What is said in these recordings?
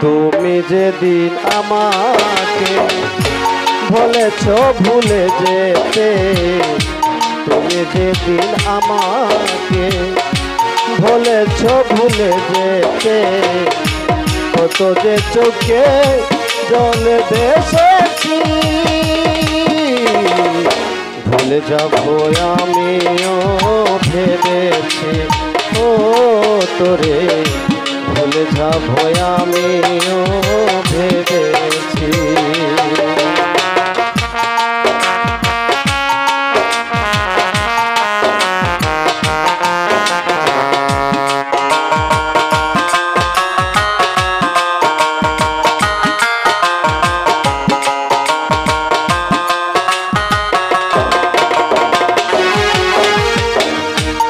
তুমি যেদিন আমাকে বলেছ ভুলে যেতে, তুমি যেদিন আমাকে বলেছ ভুলে যেতে, কত যে চোখে জল ভেসেছি, ভুলে যাব আমিও ভেবেছি ও তোরে, ভুলে যাব আমিও ভেবেছি।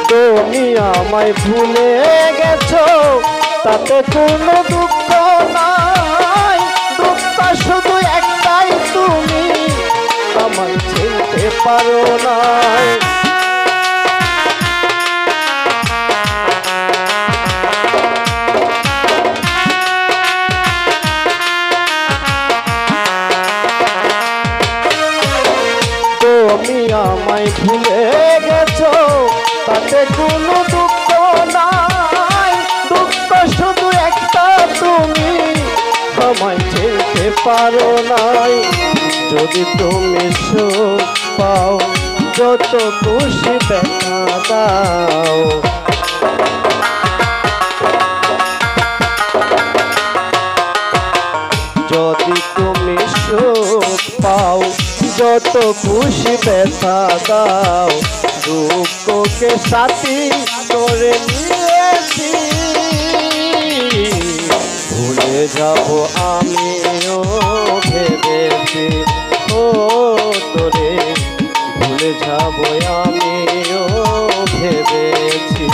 তুমি আমায় ভুলে গেছো তাতে কোনো দুঃখ নাই, দুঃখ শুধু একটাই তুমি আমায় চিনতে পারো না। তুমি আমায় ভুলে গেছো তাতে কোনো দুঃখ নাই, দুঃখ শুধু একটা তুমি আমায় চিনতে পারো নাই। যদি তুমি সুখ পাও যত খুশি ব্যথা দাও, যদি তুমি সুখ পাও যত খুশি ব্যথা দাও, দুঃখকে সাথী করে নিয়েছি, ভুলে যাব আমিও ভেবেছি ও তোরে, ভুলে যাব আমিও ভেবেছি।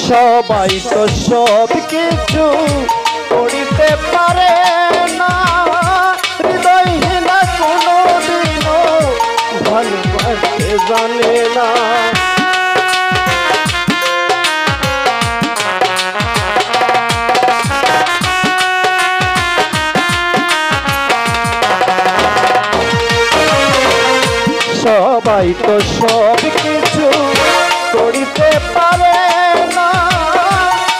সবাই তো সব কিছু করিতে পারে না, হৃদয়হীনা কোনো দিনও ভালোবাসতে জানে না। সবাই তো সব কিছু করিতে পারে না,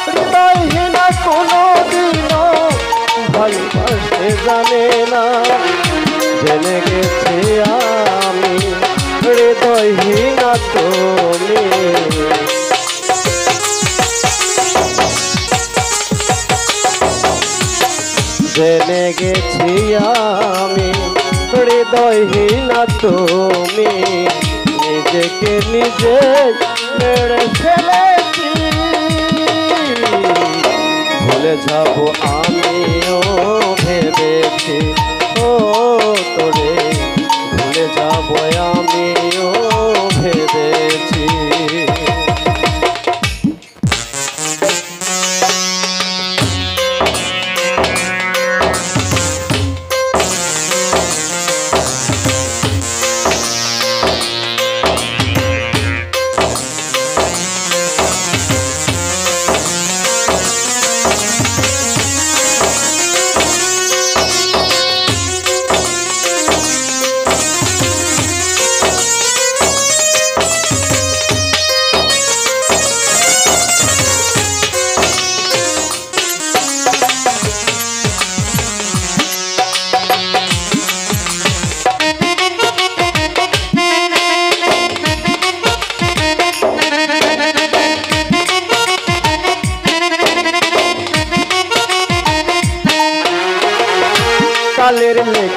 হৃদয়হীনা কোনো দিনও ভালোবাসতে জানে না। জেনে গেছি আমি হৃদয়হীনা তুমি, জেনে গেছি আমি হৃদয়হীনা তুমি, নিজেকে নিজে মেরে ফেলেছি, ভুলে যাব আমিও ভেবেছি ও তোরে, ভুলে যাব আমিও ভেবেছি।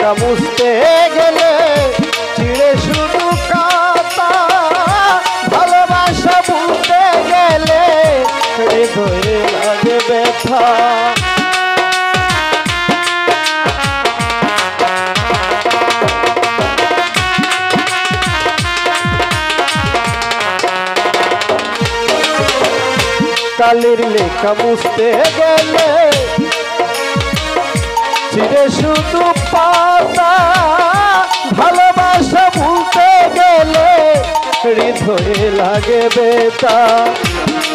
লেখা মুছতে গেলে ছিঁড়ে শুধু কাতা, ভালোবাসা ভুলতে গেলে হৃদয়ে লাগে ব্যথা। কালির লেখা মুছতে গেলে ছিঁড়ে শুধু পাতা, ভালোবাসা ভুলতে গেলে হৃদয়ে লাগে ব্যথা।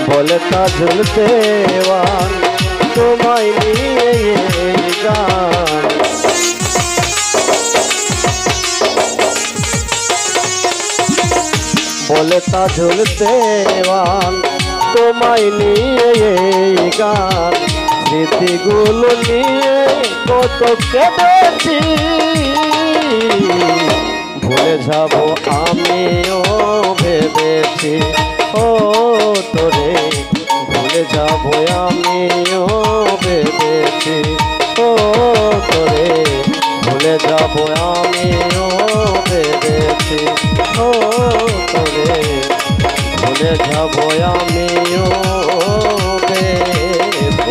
বলে তাজুল দেওয়ান তোমায় নিয়ে এই গান, বলে তাজুল দেওয়ান তোমায় নিয়ে এই গান। স্মৃতিগুলো নিয়ে কত কেঁদেছি, ভুলে যাব আমিও ভেবেছি। ও তোরে ভুলে যাব আমিও ভেবেছি। ও তোরে ভুলে যাব আমিও ভেবেছি। ও তোরে ভুলে যাব আমিও ভেবেছি।